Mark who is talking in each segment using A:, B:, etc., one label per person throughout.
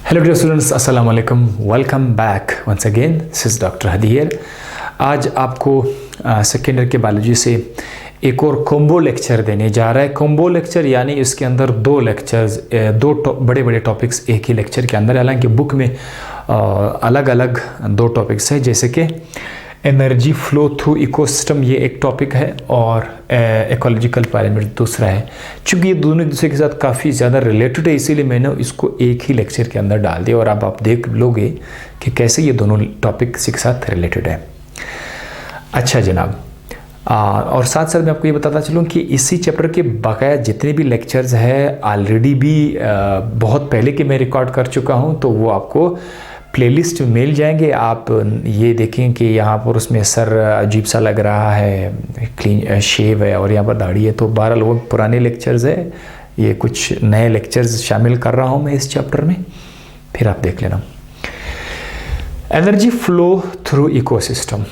A: Hello dear students, अस्सलाम वालेकुम। Welcome back once again. This is doctor Hadi here. आज आपको सेकेंड ईयर के बायोलॉजी से एक और कॉम्बो लेक्चर देने जा रहा है। कॉम्बो लेक्चर यानी इसके अंदर दो लेक्चर्स, बड़े बड़े टॉपिक्स एक ही लेक्चर के अंदर। हालांकि बुक में अलग अलग दो टॉपिक्स है, जैसे कि एनर्जी फ्लो थ्रू इकोसिस्टम, ये एक टॉपिक है, और इकोलॉजिकल पैरामीटर दूसरा है। चूँकि ये दोनों एक दूसरे के साथ काफ़ी ज़्यादा रिलेटेड है, इसीलिए मैंने इसको एक ही लेक्चर के अंदर डाल दिया, और अब आप देख लोगे कि कैसे ये दोनों टॉपिक के साथ रिलेटेड है। अच्छा जनाब, और साथ साथ मैं आपको ये बताता चलूँ कि इसी चैप्टर के बकाया जितने भी लेक्चर्स हैं ऑलरेडी भी बहुत पहले के मैं रिकॉर्ड कर चुका हूँ, तो वो आपको प्लेलिस्ट में मिल जाएंगे। आप ये देखें कि यहाँ पर उसमें सर अजीब सा लग रहा है, क्लीन शेव है और यहाँ पर दाढ़ी है, तो 12 लोग पुराने लेक्चर्स है, ये कुछ नए लेक्चर्स शामिल कर रहा हूँ मैं इस चैप्टर में, फिर आप देख लेना। एनर्जी फ्लो थ्रू इकोसिस्टम,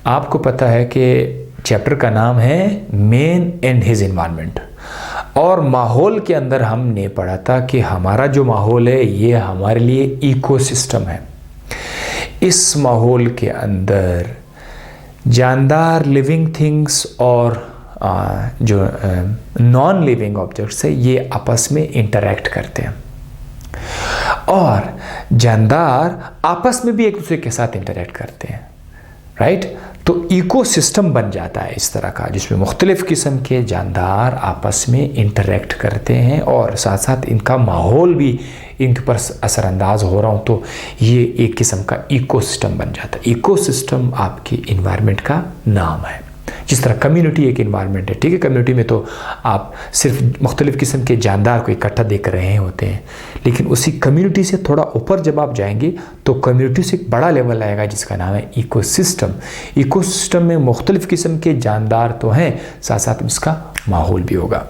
A: आपको पता है कि चैप्टर का नाम है मैन एंड हिज एनवायरनमेंट, और माहौल के अंदर हमने पढ़ा था कि हमारा जो माहौल है ये हमारे लिए इकोसिस्टम है। इस माहौल के अंदर जानदार लिविंग थिंग्स और जो नॉन लिविंग ऑब्जेक्ट्स है ये आपस में इंटरैक्ट करते हैं, और जानदार आपस में भी एक दूसरे के साथ इंटरैक्ट करते हैं, राइट। तो इकोसिस्टम बन जाता है इस तरह का, जिसमें मुख्तलिफ़ किस्म के जानदार आपस में इंटरैक्ट करते हैं और साथ साथ इनका माहौल भी इनके ऊपर असरअंदाज हो रहा हो, तो ये एक किस्म का इकोसिस्टम बन जाता है। इकोसिस्टम आपके इन्वायरमेंट का नाम है। जिस तरह कम्युनिटी एक इन्वायरमेंट है, ठीक है, कम्युनिटी में तो आप सिर्फ मुख्तलिफ़ किस्म के जानदार को इकट्ठा देख रहे होते हैं, लेकिन उसी कम्युनिटी से थोड़ा ऊपर जब आप जाएंगे तो कम्युनिटी से एक बड़ा लेवल आएगा जिसका नाम है इकोसिस्टम। इकोसिस्टम में मुख्तलिफ़ किस्म के जानदार तो हैं, साथ साथ इसका माहौल भी होगा।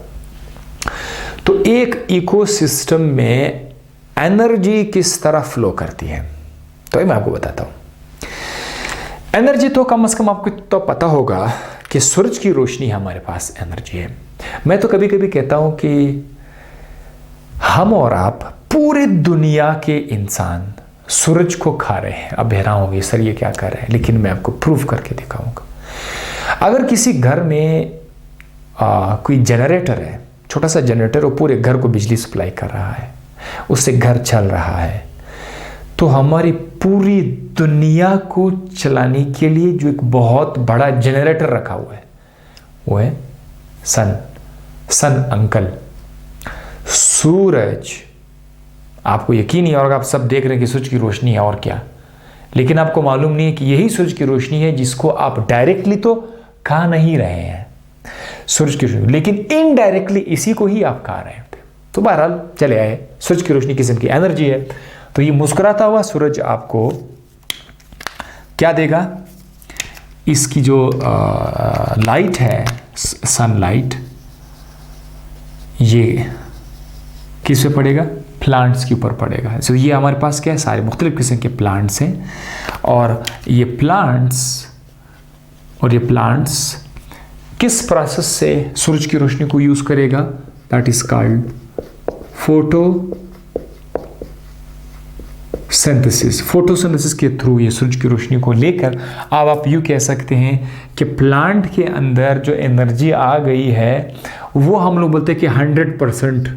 A: तो एक इकोसिस्टम में एनर्जी किस तरह फ्लो करती है, तो मैं आपको बताता हूँ। एनर्जी तो कम से कम आपको तो पता होगा कि सूरज की रोशनी हमारे पास एनर्जी है। मैं तो कभी कभी कहता हूं कि हम और आप पूरे दुनिया के इंसान सूरज को खा रहे हैं। अब हैरान होंगे सर ये क्या कर रहे हैं, लेकिन मैं आपको प्रूव करके दिखाऊंगा। अगर किसी घर में कोई जनरेटर है, छोटा सा जनरेटर, वो पूरे घर को बिजली सप्लाई कर रहा है, उससे घर चल रहा है, तो हमारी पूरी दुनिया को चलाने के लिए जो एक बहुत बड़ा जनरेटर रखा हुआ है वो है सन अंकल, सूरज। आपको यकीन नहीं होगा, आप सब देख रहे हैं कि सूरज की रोशनी है और क्या, लेकिन आपको मालूम नहीं है कि यही सूरज की रोशनी है जिसको आप डायरेक्टली तो खा नहीं रहे हैं सूरज की रोशनी, लेकिन इनडायरेक्टली इसी को ही आप खा रहे हैं। तो बहरहाल चले आए, सूरज की रोशनी किस्म की एनर्जी है। तो ये मुस्कुराता हुआ सूरज आपको क्या देगा, इसकी जो लाइट है, सनलाइट, ये किस पे पड़ेगा, प्लांट्स के ऊपर पड़ेगा। तो ये हमारे पास क्या है, सारे मुख्तलिफ किस्म के प्लांट्स हैं, और ये प्लांट्स किस प्रोसेस से सूरज की रोशनी को यूज़ करेगा, दैट इज कॉल्ड फोटोसिंथेसिस के थ्रू ये सूरज की रोशनी को लेकर अब आप यूँ कह सकते हैं कि प्लांट के अंदर जो एनर्जी आ गई है वो हम लोग बोलते हैं कि 100%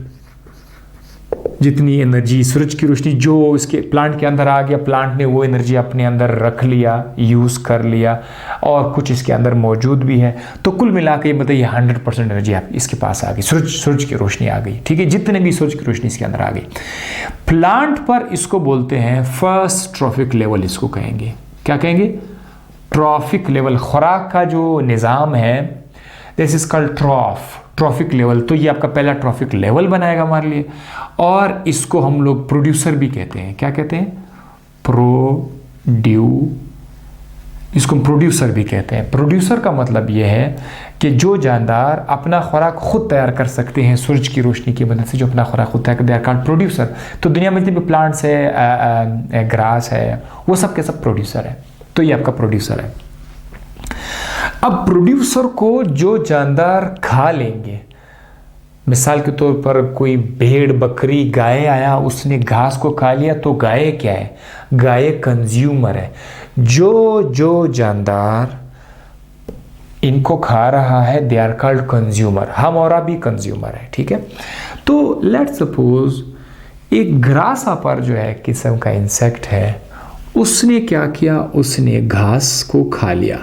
A: जितनी एनर्जी सूरज की रोशनी जो इसके प्लांट के अंदर आ गया, प्लांट ने वो एनर्जी अपने अंदर रख लिया, यूज़ कर लिया, और कुछ इसके अंदर मौजूद भी है। तो कुल मिला के मतलब ये 100% एनर्जी आप इसके पास आ गई, सूरज की रोशनी आ गई, ठीक है, जितने भी सूरज की रोशनी इसके अंदर आ गई। प्लांट पर इसको बोलते हैं फर्स्ट ट्रॉफिक लेवल, इसको कहेंगे, क्या कहेंगे, ट्रॉफिक लेवल। खुराक का जो निज़ाम है, this is called trophic level. तो ये आपका पहला ट्रॉफिक लेवल बनाएगा हमारे लिए, और इसको हम लोग प्रोड्यूसर भी कहते हैं। क्या कहते हैं, इसको प्रोड्यूसर भी कहते हैं। प्रोड्यूसर का मतलब ये है कि जो जानदार अपना खुराक खुद तैयार कर सकते हैं सूरज की रोशनी की मदद से, जो अपना खुराक खुद तैयार कर, दे आर कॉल्ड प्रोड्यूसर। तो दुनिया में जितने भी प्लांट्स है, ग्रास है, वो सब के सब प्रोड्यूसर है। तो ये आपका प्रोड्यूसर है। अब प्रोड्यूसर को जो जानदार खा लेंगे, मिसाल के तौर पर कोई भेड़, बकरी, गाय आया, उसने घास को खा लिया, तो गाय क्या है? गाय कंज्यूमर है। जो जानदार इनको खा रहा है, दे आर कॉल्ड कंज्यूमर। हमारा भी कंज्यूमर है, ठीक है। तो लेट्स सपोज एक ग्रासहॉपर जो है किस्म का इंसेक्ट है, उसने क्या किया? उसने घास को खा लिया,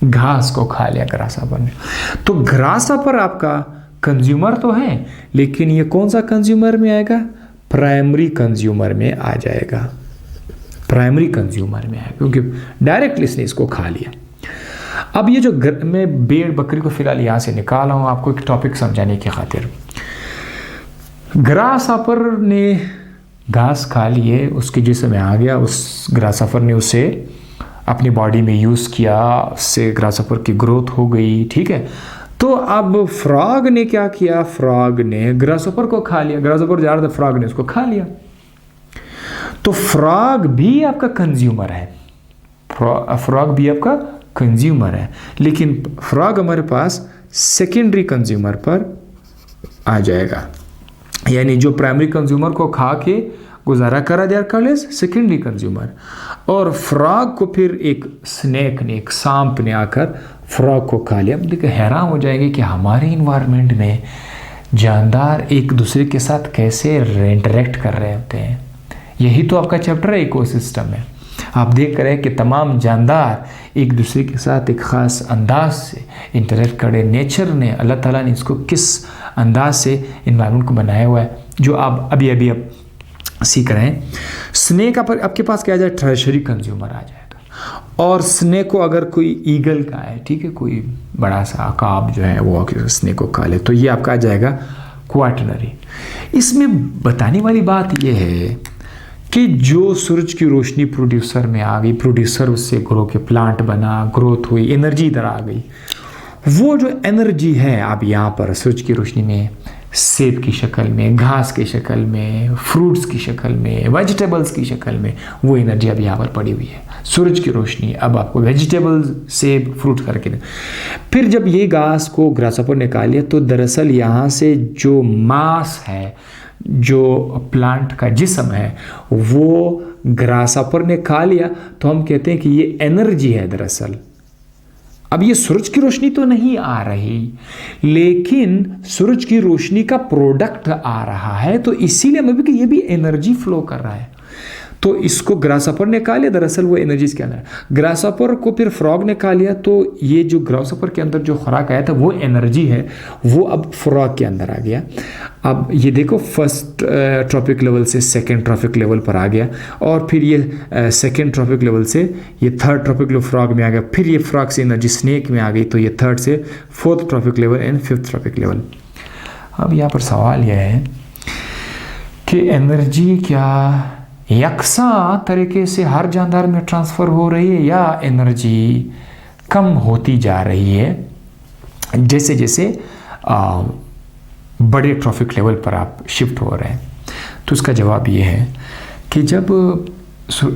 A: घास को खा लिया ग्रासहॉपर ने। तो ग्रासहॉपर आपका कंज्यूमर तो है, लेकिन ये कौन सा कंज्यूमर में आएगा? प्राइमरी कंज्यूमर में आ जाएगा, प्राइमरी कंज्यूमर में आएगा, क्योंकि डायरेक्टली इसने इसको खा लिया। अब ये जो मैं भेड़ बकरी को फिलहाल यहाँ से निकाल रहा हूँ आपको एक टॉपिक समझाने की खातिर। ग्रासहॉपर ने घास खा लिए, उसके जिस्म में आ गया, उस ग्रासहॉपर ने उसे अपनी बॉडी में यूज़ किया, उससे ग्रासहॉपर की ग्रोथ हो गई, ठीक है। तो अब फ्रॉग ने क्या किया? फ्रॉग ने ग्रासहॉपर को खा लिया, ग्रासहॉपर जा रहा था, फ्रॉग ने उसको खा लिया। तो फ्रॉग भी आपका कंज्यूमर है, फ्रॉग भी आपका कंज्यूमर है, लेकिन फ्रॉग हमारे पास सेकेंडरी कंज्यूमर पर आ जाएगा। यानी जो प्राइमरी कंज्यूमर को खा के गुजारा करा, they are called as secondary consumer. और फ्रॉग को फिर एक स्नेक ने, एक सांप ने आकर फ्रॉग को खा लिया। अब देखिए हैरान हो जाएंगे कि हमारे इन्वायरमेंट में जानदार एक दूसरे के साथ कैसे इंटरेक्ट कर रहे होते हैं। यही तो आपका चैप्टर है, इकोसिस्टम है। आप देख रहे हैं कि तमाम जानदार एक दूसरे के साथ एक ख़ास अंदाज से इंटरेक्ट करे। नेचर ने, अल्लाह ताला ने इसको किस अंदाज से इन्वायरमेंट को बनाया हुआ है, जो आप अभी अब सीख रहे हैं। स्नेक आपके पास क्या आ जाए? टर्शरी कंज्यूमर आ जाएगा। और स्नेक को अगर कोई ईगल का है, ठीक है, कोई बड़ा सा अकाब जो है वो स्नेक को खा ले, तो ये आपका आ जाएगा क्वाटरनरी। इसमें बताने वाली बात ये है कि जो सूरज की रोशनी प्रोड्यूसर में आ गई, प्रोड्यूसर उससे ग्रो के प्लांट बना, ग्रोथ हुई, एनर्जी इधर आ गई। वो जो एनर्जी है अब यहाँ पर सूरज की रोशनी में, सेब की शक्ल में, घास की शक्ल में, फ्रूट्स की शक्ल में, वेजिटेबल्स की शक्ल में, वो एनर्जी अब यहाँ पर पड़ी हुई है। सूरज की रोशनी अब आपको वेजिटेबल्स, सेब, फ्रूट करके दे। फिर जब ये घास को ग्रासहॉपर निकाल लिया, तो दरअसल यहाँ से जो मास है, जो प्लांट का जिस्म है, वो ग्रासहॉपर ने खा लिया। तो हम कहते हैं कि ये एनर्जी है दरअसल। अब ये सूरज की रोशनी तो नहीं आ रही, लेकिन सूरज की रोशनी का प्रोडक्ट आ रहा है, तो इसीलिए मैं भी कि ये भी एनर्जी फ्लो कर रहा है। तो इसको ग्रासहॉपर ने खा लिया, दरअसल वो एनर्जी इसके अंदर। ग्रासहॉपर को फिर फ्रॉग ने खा लिया, तो ये जो ग्रासहॉपर के अंदर जो खुराक आया था वो एनर्जी है, वो अब फ्रॉग के अंदर आ गया। अब ये देखो फर्स्ट ट्रॉपिक लेवल से सेकंड ट्रॉपिक लेवल पर आ गया, और फिर ये सेकंड ट्रॉपिक लेवल से ये थर्ड ट्रॉपिक लेवल फ्रॉग में आ गया, फिर ये फ्रॉग से एनर्जी स्नेक में आ गई, तो ये थर्ड से fourth trophic level and fifth trophic level. अब यहाँ पर सवाल यह है कि एनर्जी क्या यकसा तरीके से हर जानदार में ट्रांसफ़र हो रही है, या एनर्जी कम होती जा रही है जैसे जैसे बड़े ट्रॉफिक लेवल पर आप शिफ्ट हो रहे हैं? तो इसका जवाब ये है कि जब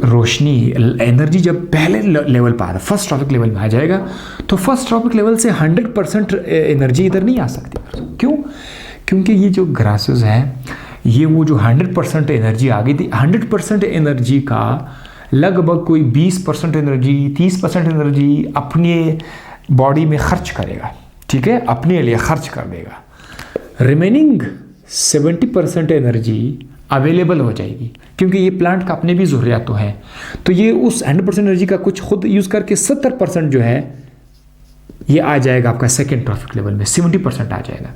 A: रोशनी, एनर्जी जब पहले लेवल पर आ रहा, फर्स्ट ट्रॉपिक लेवल में आ जाएगा, तो फर्स्ट ट्रॉपिक लेवल से 100% एनर्जी इधर नहीं आ सकती। क्यों? क्योंकि ये जो ग्रासेस हैं, ये वो जो 100% एनर्जी आ गई थी, 100% एनर्जी का लगभग कोई 20% एनर्जी, 30% एनर्जी अपने बॉडी में खर्च करेगा, ठीक है, अपने लिए खर्च कर देगा। रिमेनिंग 70% एनर्जी अवेलेबल हो जाएगी, क्योंकि ये प्लांट का अपने भी ज़रूरियात तो हैं। तो ये उस 100% एनर्जी का कुछ खुद यूज़ करके 70% जो है ये आ जाएगा आपका सेकेंड ट्रॉफिक लेवल में, 70% आ जाएगा।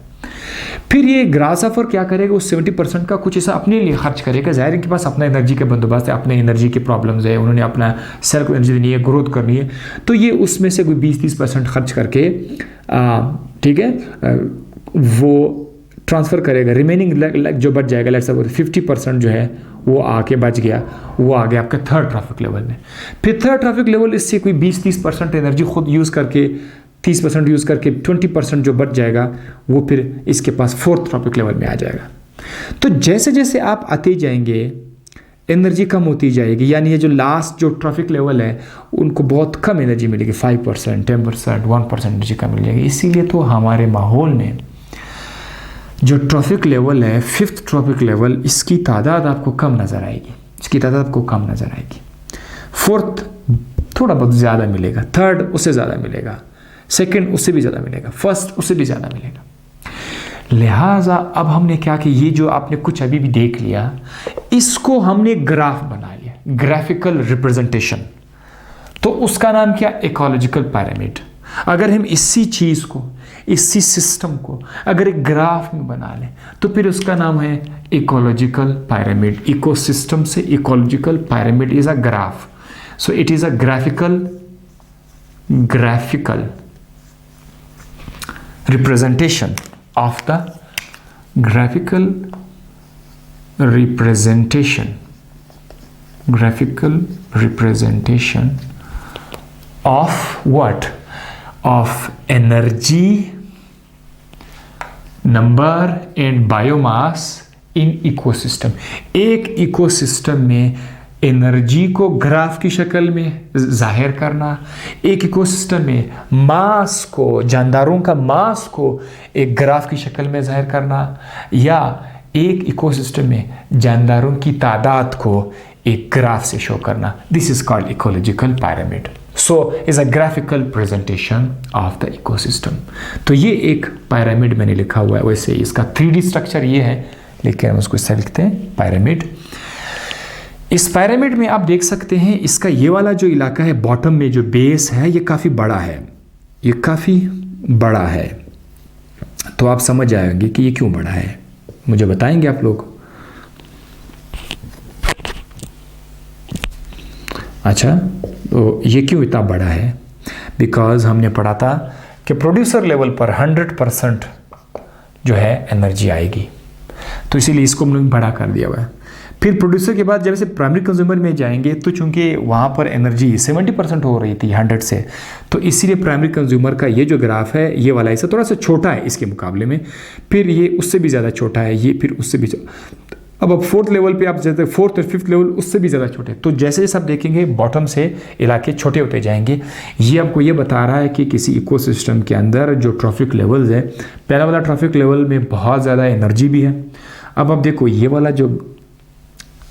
A: फिर ये ग्रासहॉपर क्या करेगा? उस 70% का कुछ ऐसा अपने लिए खर्च करेगा। ज़ाहिर इनके पास अपना एनर्जी का बंदोबस्त है, अपने एनर्जी के प्रॉब्लम्स है, उन्होंने अपना सेल को एनर्जी देनी है, ग्रोथ करनी है, तो ये उसमें से कोई 20-30% खर्च करके ठीक है वो ट्रांसफ़र करेगा। रिमेनिंग जो बच जाएगा, लेट्स सपोज 50% जो है वो आके बच गया, वो आ गया आपका थर्ड ट्रॉफिक लेवल में। फिर थर्ड ट्रॉफिक लेवल इससे कोई 20-30% एनर्जी खुद यूज़ करके, 30% यूज़ करके 20% जो बच जाएगा वो फिर इसके पास फोर्थ ट्रॉपिक लेवल में आ जाएगा। तो जैसे जैसे आप आते जाएंगे एनर्जी कम होती जाएगी, यानी ये जो लास्ट जो ट्रॉपिक लेवल है उनको बहुत कम एनर्जी मिलेगी, 5%, 10%, 1% एनर्जी कम मिल जाएगी। इसीलिए तो हमारे माहौल में जो ट्रॉफिक लेवल है, 5th ट्रॉफिक लेवल, इसकी तादाद आपको कम नज़र आएगी, इसकी तादाद आपको कम नज़र आएगी। 4th थोड़ा बहुत ज़्यादा मिलेगा, 3rd उससे ज़्यादा मिलेगा, 2nd उससे भी ज़्यादा मिलेगा, 1st उससे भी ज़्यादा मिलेगा। लिहाजा अब हमने क्या कि ये जो आपने कुछ अभी भी देख लिया, इसको हमने ग्राफ बना लिया, ग्राफिकल रिप्रेजेंटेशन। तो उसका नाम क्या? Ecological pyramid. अगर हम इसी चीज़ को, इसी सिस्टम को अगर एक ग्राफ में बना लें तो फिर उसका नाम है इकोलॉजिकल पिरामिड। इकोसिस्टम से ecological pyramid is a graph, so it is a graphical representation of the graphical representation of what? Of energy, number and biomass in ecosystem। एक इकोसिस्टम में एनर्जी को ग्राफ की शक्ल में जाहिर करना, एक इकोसिस्टम में मास को, जानदारों का मास को एक ग्राफ की शक्ल में जाहिर करना, या एक इकोसिस्टम में जानदारों की तादाद को एक ग्राफ से शो करना। This is called ecological pyramid. So is a graphical presentation of the ecosystem. तो ये एक पिरामिड मैंने लिखा हुआ है, वैसे इसका 3D स्ट्रक्चर ये है, लेकिन हम उसको इससे लिखते हैं पिरामिड। इस पिरामिड में आप देख सकते हैं इसका ये वाला जो इलाका है, बॉटम में जो बेस है, ये काफ़ी बड़ा है, ये काफ़ी बड़ा है। तो आप समझ जाएंगे कि ये क्यों बड़ा है, मुझे बताएंगे आप लोग। अच्छा, तो ये क्यों इतना बड़ा है? बिकॉज हमने पढ़ा था कि प्रोड्यूसर लेवल पर 100% जो है एनर्जी आएगी, तो इसीलिए इसको हमने बड़ा कर दिया हुआ है। फिर प्रोड्यूसर के बाद जब से प्राइमरी कंज्यूमर में जाएंगे तो चूंकि वहाँ पर एनर्जी 70% हो रही थी 100 से, तो इसीलिए प्राइमरी कंज्यूमर का ये जो ग्राफ है, ये वाला हिस्सा थोड़ा सा छोटा है इसके मुकाबले में, फिर ये उससे भी ज़्यादा छोटा है, ये फिर उससे भी। अब 4th लेवल पे आप जैसे 4th और 5th लेवल उससे भी ज़्यादा छोटे। तो जैसे जैसे आप देखेंगे बॉटम से इलाके छोटे होते जाएंगे। ये आपको ये बता रहा है कि किसी इकोसिस्टम के अंदर जो ट्रॉफिक लेवल्स है, पहला वाला ट्रॉफिक लेवल में बहुत ज़्यादा एनर्जी भी है। अब आप देखो ये वाला जो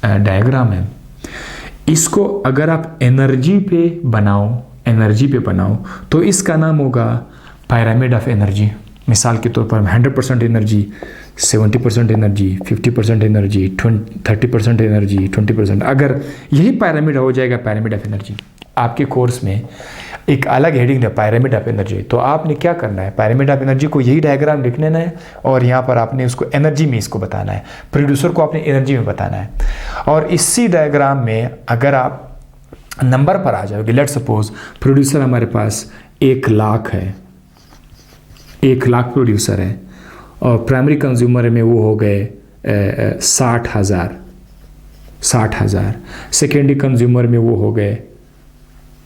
A: डायग्राम है, इसको अगर आप एनर्जी पे बनाओ तो इसका नाम होगा पिरामिड ऑफ एनर्जी। मिसाल के तौर पर 100% एनर्जी, 70% एनर्जी, 50% एनर्जी, 30% एनर्जी, 20%। अगर यही पिरामिड हो जाएगा, पिरामिड ऑफ एनर्जी, आपके कोर्स में एक अलग हेडिंग है पिरामिड ऑफ एनर्जी। तो आपने क्या करना है, पिरामिड ऑफ एनर्जी को यही डायग्राम लिख लेना है और यहाँ पर आपने उसको एनर्जी में इसको बताना है, प्रोड्यूसर को आपने एनर्जी में बताना है। और इसी डायग्राम में अगर आप नंबर पर आ जाओगे, लेट सपोज प्रोड्यूसर हमारे पास 1 लाख है, 1 लाख प्रोड्यूसर है, और प्राइमरी कंज्यूमर में वो हो गए 60,000, सेकेंडरी कंज्यूमर में वो हो गए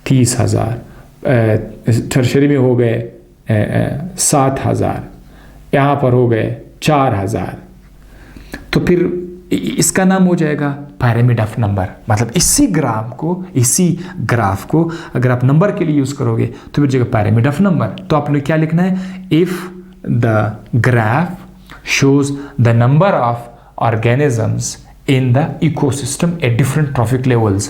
A: 30,000, टर्शरी में हो गए 7,000, यहाँ पर हो गए 4,000। तो फिर इसका नाम हो जाएगा पिरामिड ऑफ नंबर। मतलब इसी ग्राफ को अगर आप नंबर के लिए यूज़ करोगे तो फिर जगह पिरामिड ऑफ नंबर। तो आपने क्या लिखना है, if the graph shows the number of organisms in the ecosystem at different trophic levels,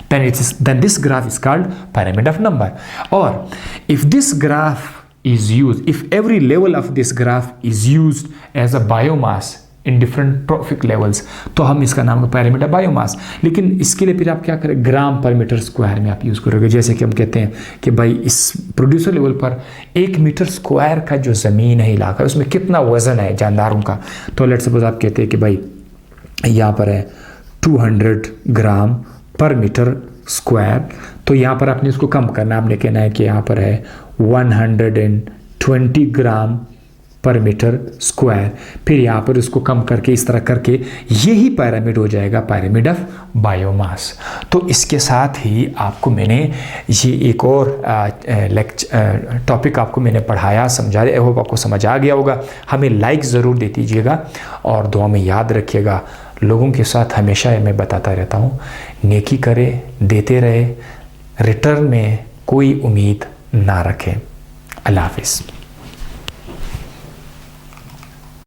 A: then this graph is called pyramid of number. Or if this graph is used, if every level of this graph is used as a biomass in different trophic levels, तो हम इसका नाम है pyramid of biomass। लेकिन इसके लिए फिर आप क्या करें, ग्राम पर मीटर स्क्वायर में आप यूज़ करोगे। जैसे कि हम कहते हैं कि भाई इस प्रोड्यूसर लेवल पर 1 मीटर स्क्वायर का जो ज़मीन है, इलाका है, उसमें कितना वज़न है जानदारों का। तो लेट सपोज आप कहते हैं कि भाई यहाँ पर है 200 ग्राम पर मीटर स्क्वायर, तो यहाँ पर आपने इसको कम करना, आपने कहना है कि यहाँ पर है 120 ग्राम पर मीटर स्क्वायर। फिर यहाँ पर इसको कम करके इस तरह करके यही पिरामिड हो जाएगा, पिरामिड ऑफ बायोमास। तो इसके साथ ही आपको मैंने ये एक और टॉपिक आपको मैंने पढ़ाया, समझाया। आई होप आपको समझ आ गया होगा। हमें लाइक ज़रूर दे दीजिएगा और दुआ में याद रखिएगा। लोगों के साथ हमेशा मैं बताता रहता हूँ, नेकी करे, देते रहे, रिटर्न में कोई उम्मीद ना रखें। अल्लाह हाफिज़।